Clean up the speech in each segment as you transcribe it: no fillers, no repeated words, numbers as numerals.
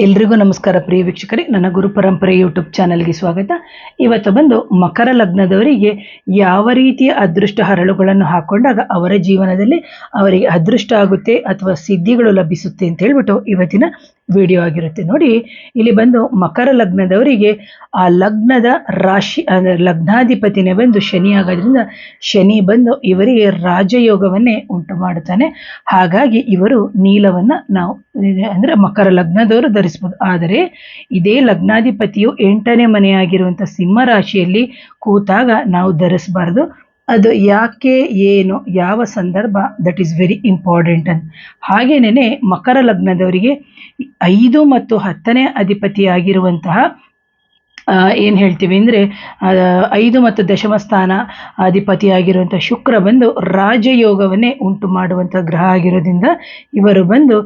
ಎಲ್ರಿಗೂ ನಮಸ್ಕಾರ ಪ್ರಿಯ ವೀಕ್ಷಕರೇ, ನನ್ನ ಗುರು ಪರಂಪರೆ ಯೂಟ್ಯೂಬ್ ಚಾನಲ್ಗೆ ಸ್ವಾಗತ. ಇವತ್ತು ಬಂದು ಮಕರ ಲಗ್ನದವರಿಗೆ ಯಾವ ರೀತಿಯ ಅದೃಷ್ಟ ಹರಳುಗಳನ್ನು ಹಾಕೊಂಡಾಗ ಅವರ ಜೀವನದಲ್ಲಿ ಅವರಿಗೆ ಅದೃಷ್ಟ ಆಗುತ್ತೆ ಅಥವಾ ಸಿದ್ಧಿಗಳು ಲಭಿಸುತ್ತೆ ಅಂತ ಹೇಳ್ಬಿಟ್ಟು ಇವತ್ತಿನ ವಿಡಿಯೋ ಆಗಿರುತ್ತೆ. ನೋಡಿ, ಇಲ್ಲಿ ಬಂದು ಮಕರ ಲಗ್ನದವರಿಗೆ ಆ ಲಗ್ನದ ರಾಶಿ ಲಗ್ನಾಧಿಪತಿನೇ ಬಂದು ಶನಿ ಆಗೋದ್ರಿಂದ ಶನಿ ಬಂದು ಇವರಿಗೆ ರಾಜಯೋಗವನ್ನೇ ಉಂಟು ಮಾಡುತ್ತಾನೆ. ಹಾಗಾಗಿ ಇವರು ನೀಲವನ್ನು ನಾವು ಅಂದರೆ ಮಕರ ಲಗ್ನದವರು ಧರಿಸ್ಬೋದು. ಆದರೆ ಇದೇ ಲಗ್ನಾಧಿಪತಿಯು 8ನೇ ಮನೆಯಾಗಿರುವಂಥ ಸಿಂಹ ರಾಶಿಯಲ್ಲಿ ಕೂತಾಗ ನಾವು ಧರಿಸಬಾರ್ದು. ಅದು ಯಾಕೆ, ಏನು, ಯಾವ ಸಂದರ್ಭ, ದಟ್ ಈಸ್ ವೆರಿ ಇಂಪಾರ್ಟೆಂಟ್ ಅಂತ. ಹಾಗೇನೇ ಮಕರ ಲಗ್ನದವರಿಗೆ 5 ಮತ್ತು 10ನೇ ಅಧಿಪತಿಯಾಗಿರುವಂತಹ ಏನು ಹೇಳ್ತೀವಿ ಅಂದರೆ 5 ಮತ್ತು ದಶಮ ಸ್ಥಾನ ಅಧಿಪತಿಯಾಗಿರುವಂಥ ಶುಕ್ರ ಬಂದು ರಾಜಯೋಗವನ್ನೇ ಉಂಟು ಮಾಡುವಂಥ ಗ್ರಹ ಆಗಿರೋದ್ರಿಂದ ಇವರು ಬಂದು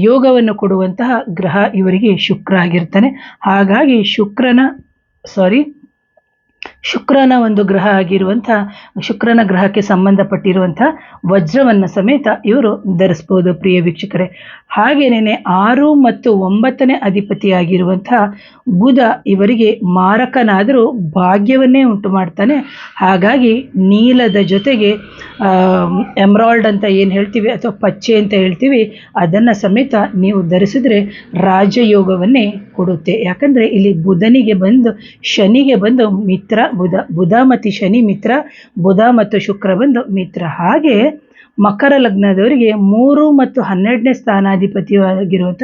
ಯೋಗವನ್ನು ಕೊಡುವಂತಹ ಗ್ರಹ ಇವರಿಗೆ ಶುಕ್ರ ಆಗಿರ್ತಾನೆ. ಹಾಗಾಗಿ ಶುಕ್ರನ ಒಂದು ಗ್ರಹ ಆಗಿರುವಂಥ ಶುಕ್ರನ ಗ್ರಹಕ್ಕೆ ಸಂಬಂಧಪಟ್ಟಿರುವಂಥ ವಜ್ರವನ್ನು ಸಮೇತ ಇವರು ಧರಿಸ್ಬೋದು ಪ್ರಿಯ ವೀಕ್ಷಕರೇ. ಹಾಗೇನೇ 6 ಮತ್ತು 9ನೇ ಅಧಿಪತಿಯಾಗಿರುವಂಥ ಬುಧ ಇವರಿಗೆ ಮಾರಕನಾದರೂ ಭಾಗ್ಯವನ್ನೇ ಉಂಟು ಮಾಡ್ತಾನೆ. ಹಾಗಾಗಿ ನೀಲದ ಜೊತೆಗೆ ಎಮ್ರಾಲ್ಡ್ ಅಂತ ಏನು ಹೇಳ್ತೀವಿ ಅಥವಾ ಪಚ್ಚೆ ಅಂತ ಹೇಳ್ತೀವಿ, ಅದನ್ನು ಸಮೇತ ನೀವು ಧರಿಸಿದ್ರೆ ರಾಜಯೋಗವನ್ನೇ ಕೊಡುತ್ತೆ. ಯಾಕಂದರೆ ಇಲ್ಲಿ ಬುಧನಿಗೆ ಬಂದು ಶನಿಗೆ ಬಂದು ಮಿತ್ರ ಬುಧ ಮತ್ತು ಶನಿ ಮಿತ್ರ, ಬುಧ ಮತ್ತು ಶುಕ್ರ ಬಂದು ಮಿತ್ರ. ಹಾಗೆ ಮಕರ ಲಗ್ನದವರಿಗೆ 3 ಮತ್ತು 12ನೇ ಸ್ಥಾನಾಧಿಪತಿಯಾಗಿರುವಂಥ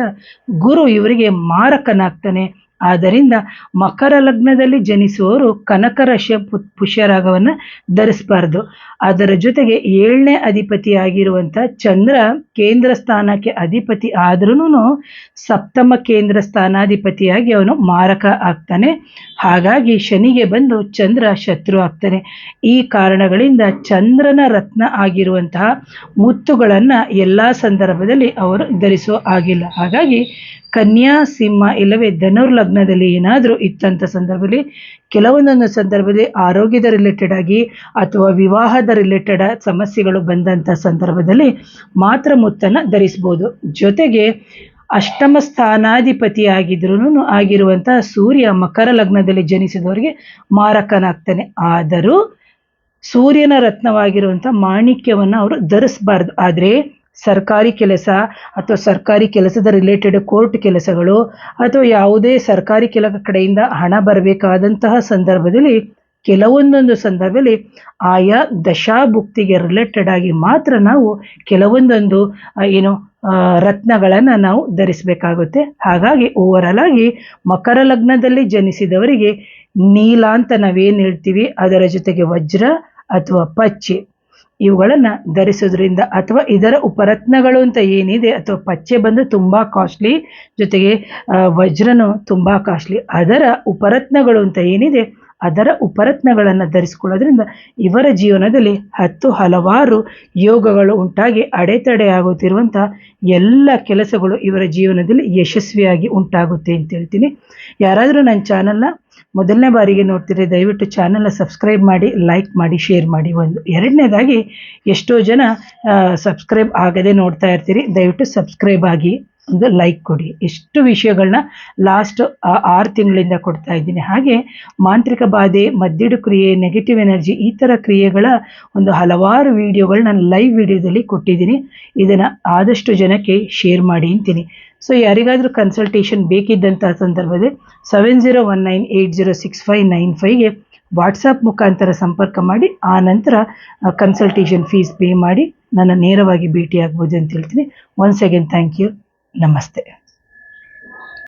ಗುರು ಇವರಿಗೆ ಮಾರಕನಾಗ್ತಾನೆ. ಆದ್ದರಿಂದ ಮಕರ ಲಗ್ನದಲ್ಲಿ ಜನಿಸುವವರು ಕನಕರಾಶಿಯ ಪುಷ್ಯರಾಗವನ್ನು ಧರಿಸಬಾರ್ದು. ಅದರ ಜೊತೆಗೆ 7ನೇ ಅಧಿಪತಿಯಾಗಿರುವಂಥ ಚಂದ್ರ ಕೇಂದ್ರ ಸ್ಥಾನಕ್ಕೆ ಅಧಿಪತಿ ಆದ್ರೂ ಸಪ್ತಮ ಕೇಂದ್ರ ಸ್ಥಾನಾಧಿಪತಿಯಾಗಿ ಅವನು ಮಾರಕ ಆಗ್ತಾನೆ. ಹಾಗಾಗಿ ಶನಿಗೆ ಬಂದು ಚಂದ್ರ ಶತ್ರು ಆಗ್ತಾನೆ. ಈ ಕಾರಣಗಳಿಂದ ಚಂದ್ರನ ರತ್ನ ಆಗಿರುವಂತಹ ಮುತ್ತುಗಳನ್ನು ಎಲ್ಲ ಸಂದರ್ಭದಲ್ಲಿ ಅವರು ಧರಿಸೋ ಆಗಿಲ್ಲ. ಹಾಗಾಗಿ ಕನ್ಯಾ, ಸಿಂಹ ಇಲ್ಲವೇ ಧನುರ್ ಲಗ್ನದಲ್ಲಿ ಏನಾದರೂ ಇತ್ತಂಥ ಸಂದರ್ಭದಲ್ಲಿ ಕೆಲವೊಂದೊಂದು ಸಂದರ್ಭದಲ್ಲಿ ಆರೋಗ್ಯದ ರಿಲೇಟೆಡ್ ಆಗಿ ಅಥವಾ ವಿವಾಹದ ರಿಲೇಟೆಡ್ ಸಮಸ್ಯೆಗಳು ಬಂದಂಥ ಸಂದರ್ಭದಲ್ಲಿ ಮಾತ್ರ ಮುತ್ತನ್ನು ಧರಿಸ್ಬೋದು. ಜೊತೆಗೆ ಅಷ್ಟಮ ಸ್ಥಾನಾಧಿಪತಿಯಾಗಿದ್ರೂ ಆಗಿರುವಂಥ ಸೂರ್ಯ ಮಕರ ಲಗ್ನದಲ್ಲಿ ಜನಿಸಿದವರಿಗೆ ಮಾರಕನಾಗ್ತಾನೆ. ಆದರೂ ಸೂರ್ಯನ ರತ್ನವಾಗಿರುವಂಥ ಮಾಣಿಕ್ಯವನ್ನು ಅವರು ಧರಿಸಬಾರ್ದು. ಆದರೆ ಸರ್ಕಾರಿ ಕೆಲಸ ಅಥವಾ ಸರ್ಕಾರಿ ಕೆಲಸದ ರಿಲೇಟೆಡ್ ಕೋರ್ಟ್ ಕೆಲಸಗಳು ಅಥವಾ ಯಾವುದೇ ಸರ್ಕಾರಿ ಕಡೆಯಿಂದ ಹಣ ಬರಬೇಕಾದಂತಹ ಸಂದರ್ಭದಲ್ಲಿ ಕೆಲವೊಂದೊಂದು ಸಂದರ್ಭದಲ್ಲಿ ಆಯಾ ದಶಾಭುಕ್ತಿಗೆ ರಿಲೇಟೆಡ್ ಆಗಿ ಮಾತ್ರ ನಾವು ಕೆಲವೊಂದೊಂದು ರತ್ನಗಳನ್ನು ನಾವು ಧರಿಸಬೇಕಾಗುತ್ತೆ. ಹಾಗಾಗಿ ಓವರಾಲ್ ಆಗಿ ಮಕರ ಲಗ್ನದಲ್ಲಿ ಜನಿಸಿದವರಿಗೆ ನೀಲ ಅಂತ ನಾವೇನು ಹೇಳ್ತೀವಿ, ಅದರ ಜೊತೆಗೆ ವಜ್ರ ಅಥವಾ ಪಚ್ಚೆ ಇವುಗಳನ್ನು ಧರಿಸೋದ್ರಿಂದ ಅಥವಾ ಇದರ ಉಪರತ್ನಗಳು ಅಂತ ಏನಿದೆ, ಅಥವಾ ಪಚ್ಚೆ ಬಂದು ತುಂಬ ಕಾಸ್ಟ್ಲಿ, ಜೊತೆಗೆ ವಜ್ರನು ತುಂಬ ಕಾಸ್ಟ್ಲಿ, ಅದರ ಉಪರತ್ನಗಳು ಅಂತ ಏನಿದೆ ಅದರ ಉಪರತ್ನಗಳನ್ನು ಧರಿಸ್ಕೊಳ್ಳೋದ್ರಿಂದ ಇವರ ಜೀವನದಲ್ಲಿ ಹಲವಾರು ಯೋಗಗಳು ಉಂಟಾಗಿ ಅಡೆತಡೆ ಆಗುತ್ತಿರುವಂಥ ಎಲ್ಲ ಕೆಲಸಗಳು ಇವರ ಜೀವನದಲ್ಲಿ ಯಶಸ್ವಿಯಾಗಿ ಉಂಟಾಗುತ್ತೆ ಅಂತ ಹೇಳ್ತೀನಿ. ಯಾರಾದರೂ ನನ್ನ ಚಾನಲ್ನ ಮೊದಲನೇ ಬಾರಿಗೆ ನೋಡ್ತೀರಿ, ದಯವಿಟ್ಟು ಚಾನಲ್ನ ಸಬ್ಸ್ಕ್ರೈಬ್ ಮಾಡಿ, ಲೈಕ್ ಮಾಡಿ, ಶೇರ್ ಮಾಡಿ. ಎರಡನೇದಾಗಿ ಎಷ್ಟೋ ಜನ ಸಬ್ಸ್ಕ್ರೈಬ್ ಆಗದೆ ನೋಡ್ತಾ ಇರ್ತೀರಿ, ದಯವಿಟ್ಟು ಸಬ್ಸ್ಕ್ರೈಬ್ ಆಗಿ ಒಂದು ಲೈಕ್ ಕೊಡಿ. ಎಷ್ಟು ವಿಷಯಗಳನ್ನ ಲಾಸ್ಟ್ 6 ತಿಂಗಳಿಂದ ಕೊಡ್ತಾ ಇದ್ದೀನಿ. ಹಾಗೆ ಮಾಂತ್ರಿಕ ಬಾಧೆ, ಮದ್ದಿಡು ಕ್ರಿಯೆ, ನೆಗೆಟಿವ್ ಎನರ್ಜಿ, ಈ ಥರ ಕ್ರಿಯೆಗಳ ಒಂದು ಹಲವಾರು ವಿಡಿಯೋಗಳು ನಾನು ಲೈವ್ ವಿಡಿಯೋದಲ್ಲಿ ಕೊಟ್ಟಿದ್ದೀನಿ. ಇದನ್ನು ಆದಷ್ಟು ಜನಕ್ಕೆ ಶೇರ್ ಮಾಡಿ ಅಂತೀನಿ. ಸೊ ಯಾರಿಗಾದರೂ ಕನ್ಸಲ್ಟೇಷನ್ ಬೇಕಿದ್ದಂಥ ಸಂದರ್ಭದಲ್ಲಿ 7019806595ಗೆ ವಾಟ್ಸಪ್ ಮುಖಾಂತರ ಸಂಪರ್ಕ ಮಾಡಿ, ಆ ನಂತರ ಕನ್ಸಲ್ಟೇಷನ್ ಫೀಸ್ ಪೇ ಮಾಡಿ ನನ್ನ ನೇರವಾಗಿ ಭೇಟಿ ಆಗ್ಬೋದು ಅಂತ ಹೇಳ್ತೀನಿ. Once again thank you. ನಮಸ್ತೆ.